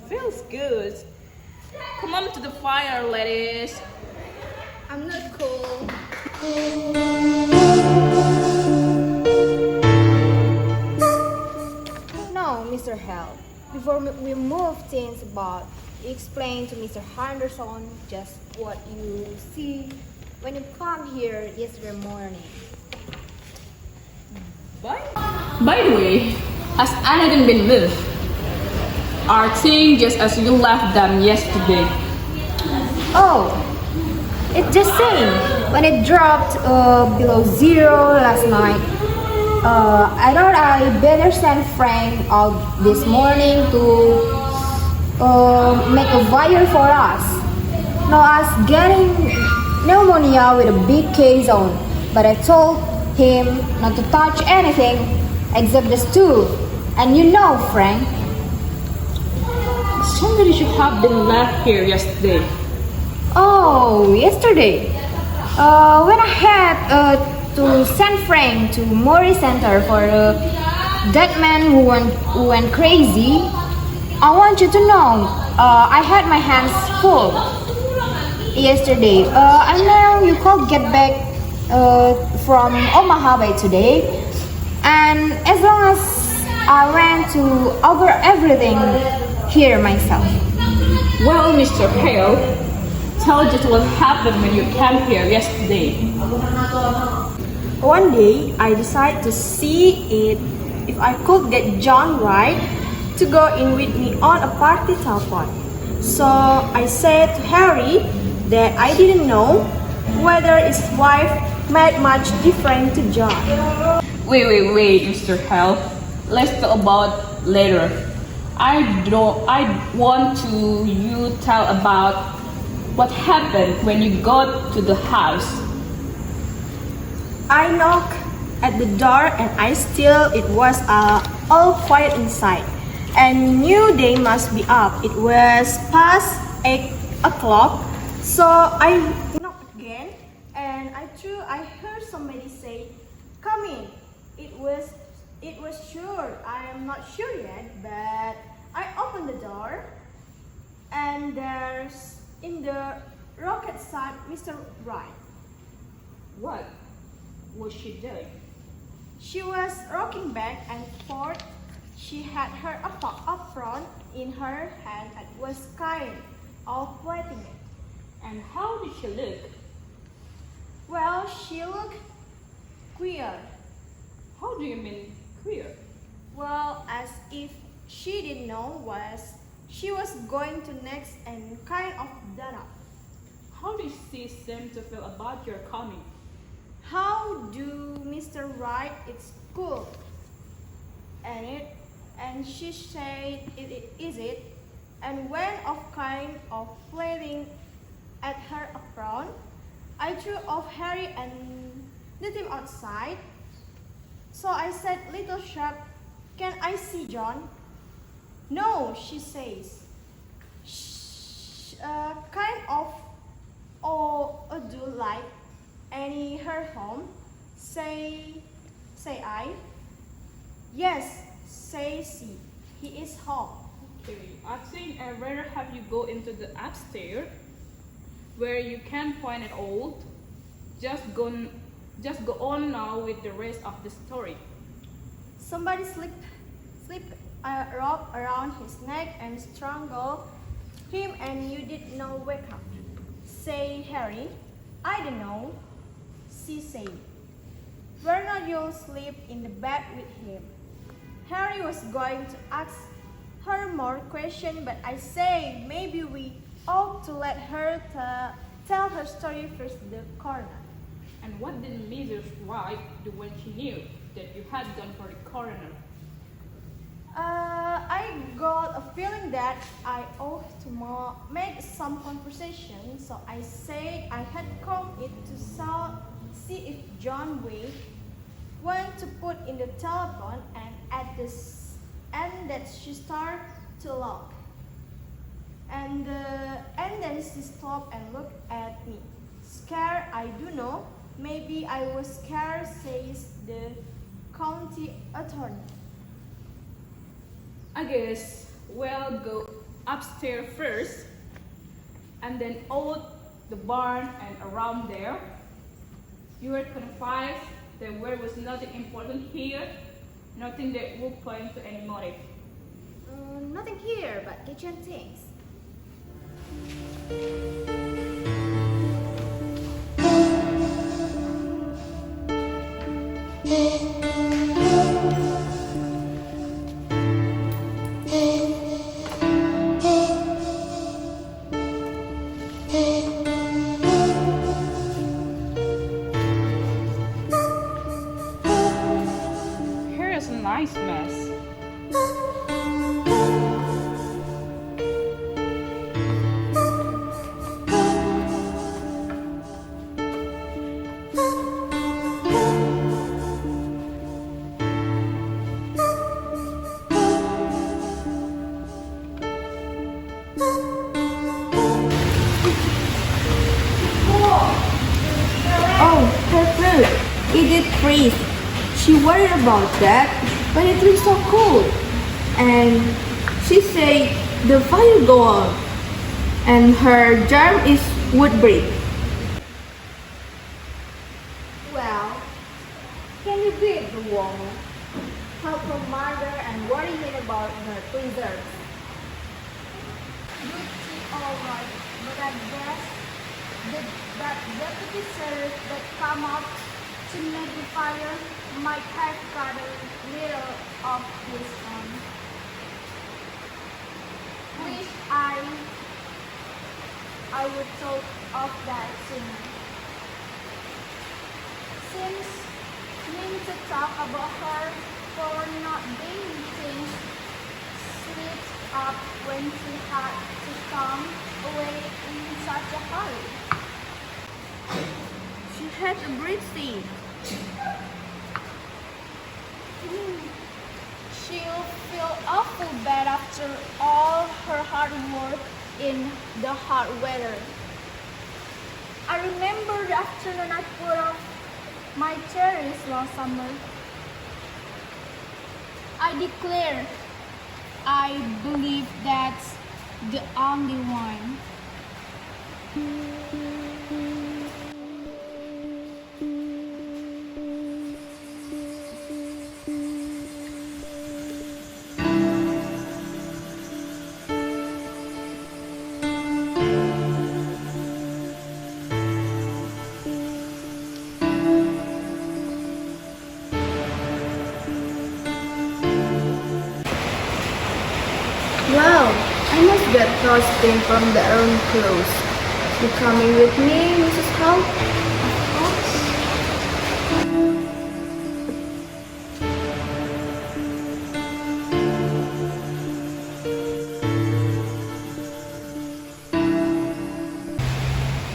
Feels good. Come on to the fire, ladies. I'm not cool. No, Mr. Hell. Before we move things about, explain to Mr. Henderson just what you see when you come here yesterday morning. By the way, has anything been moved? Are things just as you left them yesterday? Oh, it's just same. When it dropped below zero last night, I thought I better send Frank out this morning to make a wire for us. No, us getting pneumonia with a big case on, but I told him not to touch anything except the stove. And you know, Frank, Somebody should have been left here yesterday. oh, yesterday, when I had to send Frank to Mori Center for that man who went crazy, I want you to know I had my hands full yesterday. I know you could get back from Omaha by today, and as long as I went to over everything here myself. Well, Mr. Hale, tell just what happened when you came here yesterday. One day, I decided to see if I could get John Wright to go in with me on a party telephone. So I said to Harry that I didn't know whether his wife made much difference to John. Wait, Mr. Hale. Let's talk about later. I want to you tell about what happened when you got to the house. I knocked at the door and it was all quiet inside and knew they must be up. It was past 8 o'clock, so I knocked again and I heard somebody say, "Come in." It was sure, I am not sure yet, but I opened the door and there's in the rocket side Mr. Wright. What was she doing? She was rocking back and forth. She had her up front in her hand and was kind of wetting it. And how did she look? Well, she looked queer. How do you mean queer? Well, as if she didn't know she was going to next and kind of done up. How did she seem to feel about your coming? How do Mr. Wright? It's cool. And she said, is it? And went off kind of flailing at her up front. I threw off Harry and let him outside. So I said, little sharp, "Can I see John?" "No," she says. Kind of do like any her home. Say I. "Yes," says she. "He is home." Okay, I think I'd rather have you go into the upstairs where you can find it all. Just go on now with the rest of the story. Somebody slipped a rope around his neck and strangled him, and you did not wake up. Say Harry. "I don't know," she said. "Why not you sleep in the bed with him?" Harry was going to ask her more questions, but I say maybe we ought to let her tell her story first to the coroner. And what did Mrs. Wright do when she knew that you had gone for the coroner? I got a feeling that I ought to make some conversation, so I said I had come in to see if John Wade went to put in the telephone, and that she started to lock. And then she stopped and looked at me. "Scared? I do know. Maybe I was scared," says the county attorney. I guess we'll go upstairs first and then out the barn and around there. You were convinced that there was nothing important here, nothing that would point to any motive. Nothing here but kitchen things. Here is a nice mess. Oh, her food. It did freeze. She worried about that, but it was so cold. And she said the fire go on, and her germ is would break. Well, can you beat the woman? Help her mother and worry him about her preserves. Good tea, alright, but I guess that deputy sheriff that come out to make the fire might have got a little of his own. Wish I would thought of that sooner. Seems mean to talk about her for not being things slipped up when she had to come away in such a hurry. She had a breathing. She'll feel awful bad after all her hard work in the hot weather. I remember the afternoon I put off my cherries last summer. I declare, I believe that's the only one. Wow, I must get frosting from the own clothes. You coming with me, Mrs. Howe?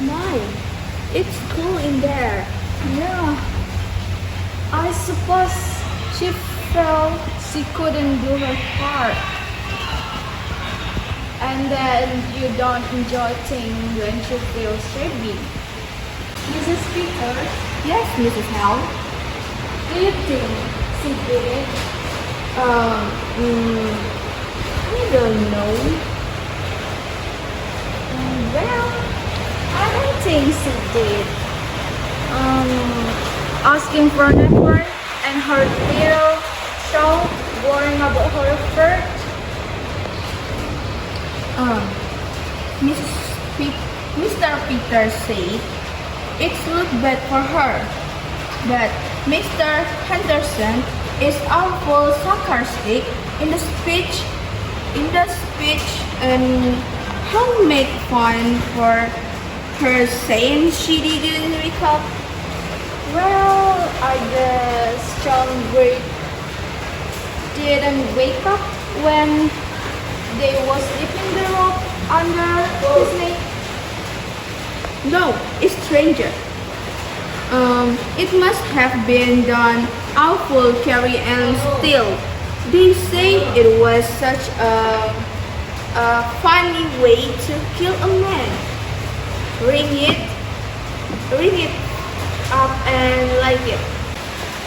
My, it's cool in there. Yeah, I suppose she felt she couldn't do her part. And then you don't enjoy things when she feels heavy. Mrs. Peters, Yes, Mrs. Howe. do you think she did it? I don't know. Well, I don't think she did. Asking for an effort and her little show worrying about her first. Mr. Peters said it's look bad for her, but Mr. Henderson is awful sarcastic in the speech, and how make fun for her saying she didn't wake up. Well, I guess John Great didn't wake up when they was sleeping the rope under his neck. No, it's stranger. It must have been done awful carry and still. They say it was such a funny way to kill a man. Ring it up and light it.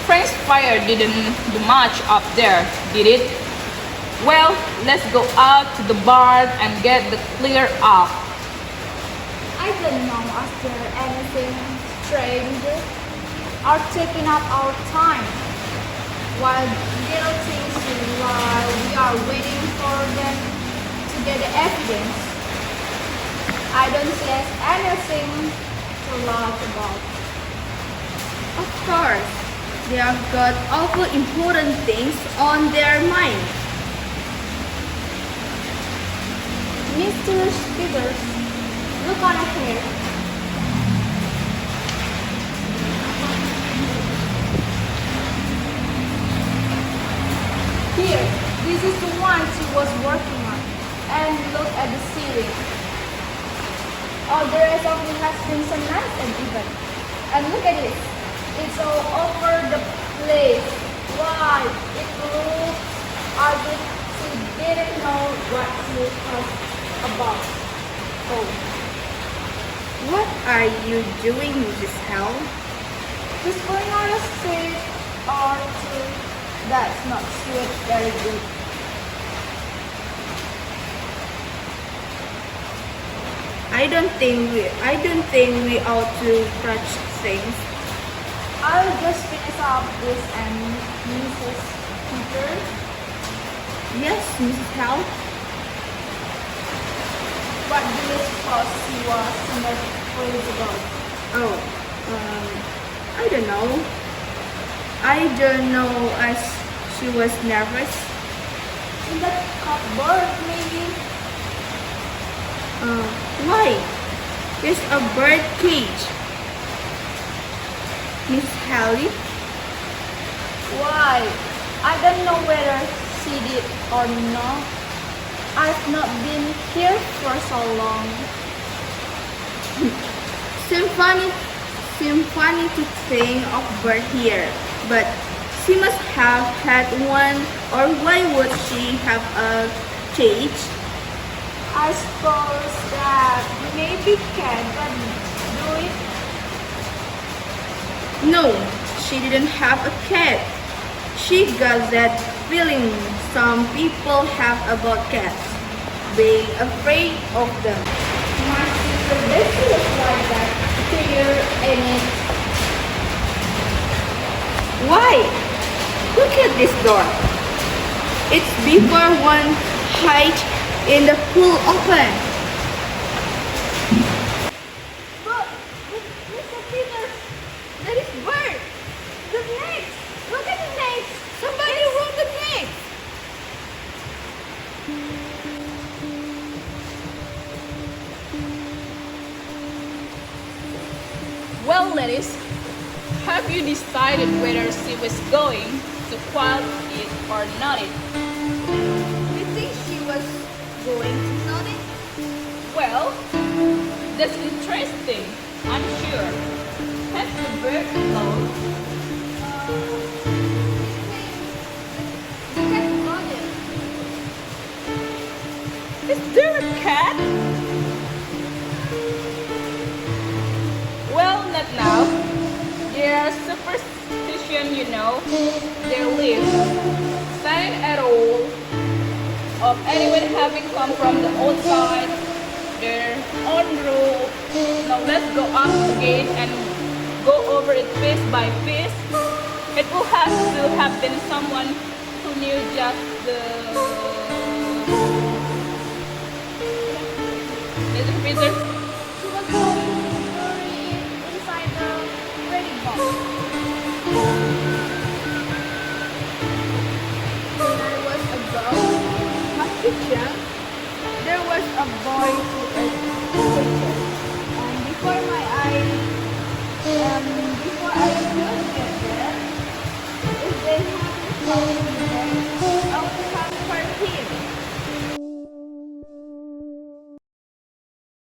Frank's fire didn't do much up there, did it? Well, let's go out to the barn and get the clear up. I don't know if there anything strange are taking up our time. While little things while we are waiting for them to get the evidence. I don't see anything to laugh about. Of course, they have got awful important things on their mind. Mr. Peters, look on here. Here, this is the one she was working on. And look at the ceiling. Oh, the rest of it has been some nice and even. And look at it. It's all over the place. Why? It looks as if she didn't know what she was about. Oh. What are you doing, Mrs. Hell? Just going on a street or two. That's not sweet, very good. I don't think we ought to touch things. I'll just finish up this and Mrs. Peter. Yes, Mrs. Hell. What do you suppose she was nervous about? Oh, I don't know. I don't know as she was nervous. In that cupboard, maybe? Why? There's a bird cage. Miss Hallie? Why? I don't know whether she did or not. I've not been here for so long. Seems funny to think of bird here, but she must have had one, or why would she have a cage? I suppose that maybe cat can do it. No, she didn't have a cat. She got that feeling some people have about cats, being afraid of them. My sister doesn't look like that here in it. Why? Look at this door. It's before one height in the pool open. But, Mr. Peter, that is bird. The snakes. Look at the snakes. Somebody wrote the snakes. Well, ladies, have you decided whether she was going to quiet it or not it? You think she was going to not it? Well, that's interesting, I'm sure. Has the bird flown? The cat got it. Is there a cat? Well, not now. There's superstition, you know. They live. Sign at all of anyone having come from the outside, their own rule. Now let's go up again and go over it piece by piece. It will have to have been someone who knew just the... Mr. Peter? She was going to bury it inside the reading box. When I was about my kitchen, there was a boy who ate potato. And before I could get there, if they hadn't